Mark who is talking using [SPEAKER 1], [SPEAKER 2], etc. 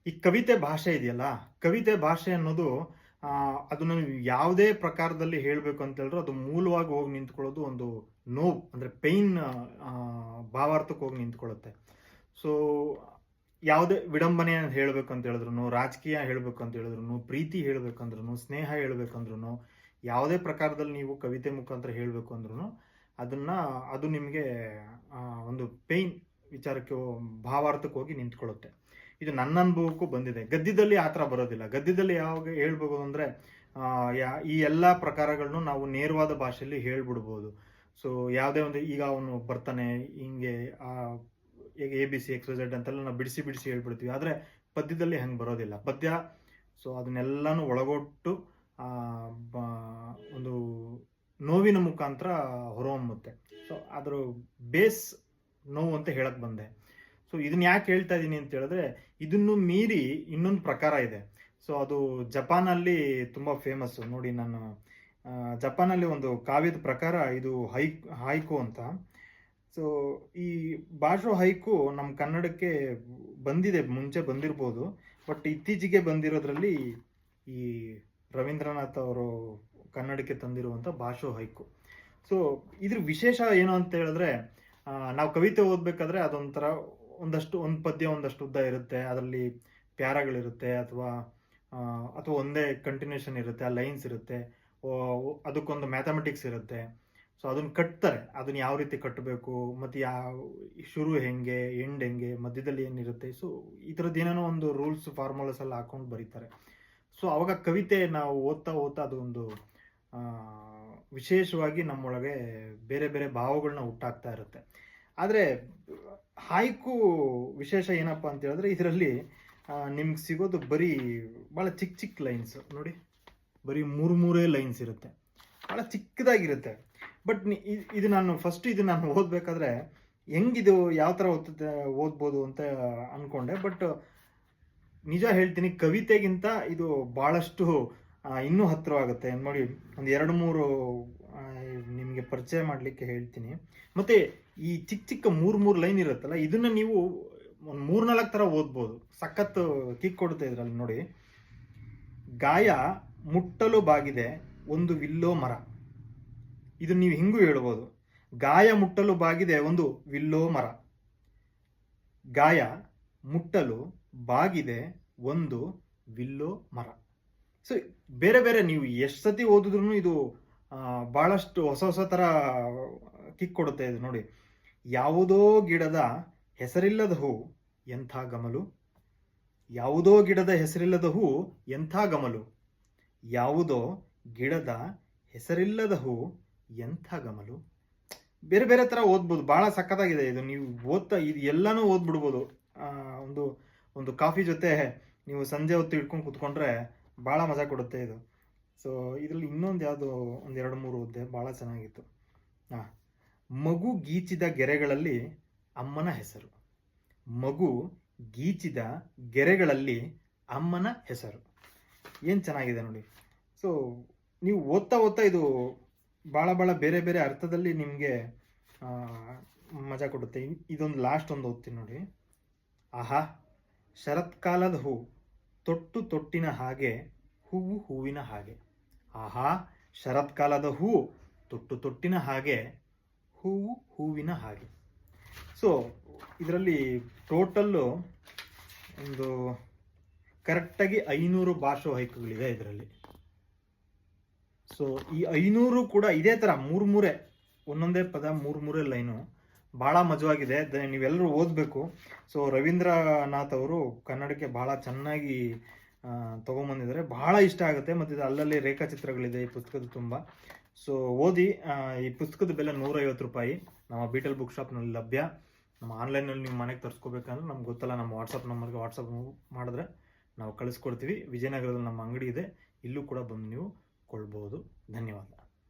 [SPEAKER 1] ಈ ಕವಿತೆ ಭಾಷೆ ಇದೆಯಲ್ಲ, ಕವಿತೆ ಭಾಷೆ ಅನ್ನೋದು ಅದನ್ನ ನೀವು ಯಾವುದೇ ಪ್ರಕಾರದಲ್ಲಿ ಹೇಳಬೇಕು ಅಂತ ಹೇಳಿದ್ರು ಅದು ಮೂಲವಾಗಿ ಹೋಗಿ ನಿಂತ್ಕೊಳ್ಳೋದು ಒಂದು ನೋವು ಅಂದ್ರೆ ಪೈನ್ ಭಾವಾರ್ಥಕ್ಕೆ ಹೋಗಿ ನಿಂತ್ಕೊಳ್ಳುತ್ತೆ. ಸೊ ಯಾವುದೇ ವಿಡಂಬನೆ ಹೇಳಬೇಕು ಅಂತ ಹೇಳಿದ್ರು, ರಾಜಕೀಯ ಹೇಳಬೇಕು ಅಂತ ಹೇಳಿದ್ರು, ಪ್ರೀತಿ ಹೇಳಬೇಕಂದ್ರೂ, ಸ್ನೇಹ ಹೇಳಬೇಕಂದ್ರೂ, ಯಾವುದೇ ಪ್ರಕಾರದಲ್ಲಿ ನೀವು ಕವಿತೆ ಮುಖಾಂತರ ಹೇಳಬೇಕು ಅಂದ್ರೂ ಅದು ನಿಮಗೆ ಒಂದು ಪೈನ್ ವಿಚಾರಕ್ಕೆ ಭಾವಾರ್ಥಕ್ಕೆ ಹೋಗಿ ನಿಂತ್ಕೊಳ್ಳುತ್ತೆ. ಇದು ನನ್ನ ಅನುಭವಕ್ಕೂ ಬಂದಿದೆ. ಗದ್ಯದಲ್ಲಿ ಆ ಥರ ಬರೋದಿಲ್ಲ. ಗದ್ಯದಲ್ಲಿ ಯಾವಾಗ ಹೇಳ್ಬೋದು ಅಂದರೆ ಈ ಎಲ್ಲ ಪ್ರಕಾರಗಳನ್ನು ನಾವು ನೇರವಾದ ಭಾಷೆಯಲ್ಲಿ ಹೇಳ್ಬಿಡ್ಬೋದು. ಸೊ ಯಾವುದೇ ಒಂದು ಈಗ ಅವನು ಬರ್ತಾನೆ ಹಿಂಗೆ ಈಗ ABC XYZ ಅಂತೆಲ್ಲ ನಾವು ಬಿಡಿಸಿ ಬಿಡಿಸಿ ಹೇಳ್ಬಿಡ್ತೀವಿ. ಆದರೆ ಪದ್ಯದಲ್ಲಿ ಹಂಗೆ ಬರೋದಿಲ್ಲ. ಪದ್ಯ ಸೊ ಅದನ್ನೆಲ್ಲನೂ ಒಳಗೊಟ್ಟು ಒಂದು ನೋವಿನ ಮುಖಾಂತರ ಹೊರಹೊಮ್ಮುತ್ತೆ. ಸೊ ಅದ್ರ ಬೇಸ್ ನೋವು ಅಂತ ಹೇಳಕ್ ಬಂದೆ. ಸೊ ಇದನ್ನ ಯಾಕೆ ಹೇಳ್ತಾ ಇದ್ದೀನಿ ಅಂತ ಹೇಳಿದ್ರೆ, ಇದನ್ನು ಮೀರಿ ಇನ್ನೊಂದು ಪ್ರಕಾರ ಇದೆ. ಸೊ ಅದು ಜಪಾನಲ್ಲಿ ತುಂಬಾ ಫೇಮಸ್. ನೋಡಿ, ನಾನು ಜಪಾನಲ್ಲಿ ಒಂದು ಕಾವ್ಯದ ಪ್ರಕಾರ ಇದು ಹೈಕು ಅಂತ. ಸೊ ಈ ಭಾಷೋ ಹೈಕು ನಮ್ಮ ಕನ್ನಡಕ್ಕೆ ಬಂದಿದೆ, ಮುಂಚೆ ಬಂದಿರ್ಬೋದು. ಬಟ್ ಇತ್ತೀಚೆಗೆ ಬಂದಿರೋದ್ರಲ್ಲಿ ಈ ರವೀಂದ್ರನಾಥ್ ಅವರು ಕನ್ನಡಕ್ಕೆ ತಂದಿರುವಂಥ ಭಾಷೋ ಹೈಕು. ಸೊ ಇದ್ರ ವಿಶೇಷ ಏನು ಅಂತ ಹೇಳಿದ್ರೆ, ನಾವು ಕವಿತೆ ಓದಬೇಕಾದ್ರೆ ಅದೊಂಥರ ಒಂದು ಪದ್ಯ ಒಂದಷ್ಟು ಉದ್ದ ಇರುತ್ತೆ, ಅದರಲ್ಲಿ ಪ್ಯಾರಾಗಳಿರುತ್ತೆ ಅಥವಾ ಒಂದೇ ಕಂಟಿನ್ಯೂಷನ್ ಇರುತ್ತೆ, ಆ ಲೈನ್ಸ್ ಇರುತ್ತೆ, ಅದಕ್ಕೊಂದು ಮ್ಯಾಥಮೆಟಿಕ್ಸ್ ಇರುತ್ತೆ. ಸೊ ಅದನ್ನ ಕಟ್ತಾರೆ, ಅದನ್ನ ಯಾವ ರೀತಿ ಕಟ್ಟಬೇಕು, ಮತ್ತು ಶುರು ಹೆಂಗೆ, ಎಂಡ್ ಹೆಂಗೆ, ಮಧ್ಯದಲ್ಲಿ ಏನಿರುತ್ತೆ. ಸೊ ಈ ಥರದ್ದು ಏನೇನೋ ಒಂದು ರೂಲ್ಸ್ ಫಾರ್ಮುಲಾಸ್ ಎಲ್ಲ ಹಾಕೊಂಡು ಬರೀತಾರೆ. ಸೊ ಅವಾಗ ಕವಿತೆ ನಾವು ಓದ್ತಾ ಅದೊಂದು ವಿಶೇಷವಾಗಿ ನಮ್ಮೊಳಗೆ ಬೇರೆ ಬೇರೆ ಭಾವಗಳನ್ನ ಹುಟ್ಟಾಕ್ತಾ ಇರುತ್ತೆ. ಆದರೆ ಹಾಯ್ಕು ವಿಶೇಷ ಏನಪ್ಪ ಅಂತ ಹೇಳಿದ್ರೆ, ಇದರಲ್ಲಿ ನಿಮ್ಗೆ ಸಿಗೋದು ಬರೀ ಭಾಳ ಚಿಕ್ಕ ಚಿಕ್ಕ ಲೈನ್ಸ್. ನೋಡಿ, ಬರೀ ಮೂರೇ ಲೈನ್ಸ್ ಇರುತ್ತೆ, ಭಾಳ ಚಿಕ್ಕದಾಗಿರುತ್ತೆ. ಬಟ್ ಇದು ನಾನು ಓದಬೇಕಾದ್ರೆ ಹೆಂಗಿದು ಯಾವ ಥರ ಓದ್ಬೋದು ಅಂತ ಅಂದ್ಕೊಂಡೆ. ಬಟ್ ನಿಜ ಹೇಳ್ತೀನಿ, ಕವಿತೆಗಿಂತ ಇದು ಭಾಳಷ್ಟು ಇನ್ನೂ ಹತ್ತಿರವಾಗುತ್ತೆ. ನೋಡಿ, ಒಂದು 2-3 ನಿಮಗೆ ಪರಿಚಯ ಮಾಡಲಿಕ್ಕೆ ಹೇಳ್ತೀನಿ. ಮತ್ತು ಈ ಚಿಕ್ಕ ಚಿಕ್ಕ 3 ಲೈನ್ ಇರುತ್ತಲ್ಲ, ಇದನ್ನು ನೀವು ಒಂದು 3-4 ಥರ ಓದ್ಬೋದು. ಸಖತ್ ಕಿಕ್ ಕೊಡುತ್ತೆ ಇದರಲ್ಲಿ. ನೋಡಿ, ಗಾಯ ಮುಟ್ಟಲು ಬಾಗಿದೆ ಒಂದು ವಿಲ್ಲೋ ಮರ. ಇದು ನೀವು ಹಿಂಗೂ ಹೇಳ್ಬೋದು, ಗಾಯ ಮುಟ್ಟಲು ಬಾಗಿದೆ ಒಂದು ವಿಲ್ಲೋ ಮರ. ಗಾಯ ಮುಟ್ಟಲು ಬಾಗಿದೆ ಒಂದು ವಿಲ್ಲೋ ಮರ. ಸೊ ಬೇರೆ ಬೇರೆ ನೀವು ಎಷ್ಟು ಸತಿ ಓದಿದ್ರು ಇದು ಭಾಳಷ್ಟು ಹೊಸ ಥರ ಕಿಕ್ ಕೊಡುತ್ತೆ ಇದು. ನೋಡಿ, ಯಾವುದೋ ಗಿಡದ ಹೆಸರಿಲ್ಲದ ಹೂ ಎಂಥ ಗಮಲು, ಯಾವುದೋ ಗಿಡದ ಹೆಸರಿಲ್ಲದ ಹೂ ಎಂಥ ಗಮಲು, ಯಾವುದೋ ಗಿಡದ ಹೆಸರಿಲ್ಲದ ಹೂ ಎಂಥ ಗಮಲು. ಬೇರೆ ಬೇರೆ ಥರ ಓದ್ಬೋದು, ಭಾಳ ಸಖತ್ತಾಗಿದೆ ಇದು. ನೀವು ಇದು ಎಲ್ಲನೂ ಓದ್ಬಿಡ್ಬೋದು. ಒಂದು ಕಾಫಿ ಜೊತೆ ನೀವು ಸಂಜೆ ಹೊತ್ತು ಇಟ್ಕೊಂಡು ಕೂತ್ಕೊಂಡ್ರೆ ಭಾಳ ಮಜಾ ಕೊಡುತ್ತೆ ಇದು. ಸೊ ಇದರಲ್ಲಿ ಇನ್ನೊಂದು ಯಾವುದೋ 1-2-3 ಓದಿದೆ, ಭಾಳ ಚೆನ್ನಾಗಿತ್ತು. ಮಗು ಗೀಚಿದ ಗೆರೆಗಳಲ್ಲಿ ಅಮ್ಮನ ಹೆಸರು. ಮಗು ಗೀಚಿದ ಗೆರೆಗಳಲ್ಲಿ ಅಮ್ಮನ ಹೆಸರು. ಏನು ಚೆನ್ನಾಗಿದೆ ನೋಡಿ. ಸೊ ನೀವು ಓದ್ತಾ ಇದು ಭಾಳ ಬೇರೆ ಬೇರೆ ಅರ್ಥದಲ್ಲಿ ನಿಮಗೆ ಮಜಾ ಕೊಡುತ್ತೆ. ಇದೊಂದು ಲಾಸ್ಟ್ ಒಂದು ಓದ್ತೀನಿ ನೋಡಿ. ಆಹಾ, ಶರತ್ಕಾಲದ ಹೂ ತೊಟ್ಟಿನ ಹಾಗೆ, ಹೂವು ಹೂವಿನ ಹಾಗೆ. ಆಹಾ, ಶರತ್ಕಾಲದ ಹೂ ತೊಟ್ಟಿನ ಹಾಗೆ, ಹೂವು ಹೂವಿನ ಹಾಗೆ. ಸೊ ಇದರಲ್ಲಿ ಟೋಟಲ್ಲು ಒಂದು ಕರೆಕ್ಟಾಗಿ 500 ಭಾಷೋ ಹೈಕುಗಳಿದೆ ಇದರಲ್ಲಿ. ಸೊ ಈ 500 ಕೂಡ ಇದೇ ಥರ 3 ಒಂದೊಂದೇ ಪದ 3 ಲೈನು. ಭಾಳ ಮಜವಾಗಿದೆ, ನೀವೆಲ್ಲರೂ ಓದಬೇಕು. ಸೊ ರವೀಂದ್ರನಾಥ್ ಅವರು ಕನ್ನಡಕ್ಕೆ ಭಾಳ ಚೆನ್ನಾಗಿ ತೊಗೊಂಬಂದಿದ್ದಾರೆ, ಭಾಳ ಇಷ್ಟ ಆಗುತ್ತೆ. ಮತ್ತು ಇದು ಅಲ್ಲಲ್ಲಿ ರೇಖಾಚಿತ್ರಗಳಿದೆ ಈ ಪುಸ್ತಕದ ತುಂಬ. ಸೊ ಓದಿ. ಈ ಪುಸ್ತಕದ ಬೆಲೆ 150 ರೂಪಾಯಿ. ನಮ್ಮ ಬೀಟಲ್ ಬುಕ್ ಶಾಪ್ನಲ್ಲಿ ಲಭ್ಯ. ನಮ್ಮ ಆನ್ಲೈನಲ್ಲಿ ನೀವು ಮನೆಗೆ ತರಿಸ್ಕೋಬೇಕಂದ್ರೆ ನಮ್ಗೆ ಗೊತ್ತಲ್ಲ, ನಮ್ಮ ವಾಟ್ಸಪ್ ನಂಬರ್ಗೆ ವಾಟ್ಸಪ್ ಮಾಡಿದ್ರೆ ನಾವು ಕಳಿಸ್ಕೊಡ್ತೀವಿ. ವಿಜಯನಗರದಲ್ಲಿ ನಮ್ಮ ಅಂಗಡಿ ಇದೆ, ಇಲ್ಲೂ ಕೂಡ ಬಂದು ನೀವು ಕೊಳ್ಳಬಹುದು. ಧನ್ಯವಾದ.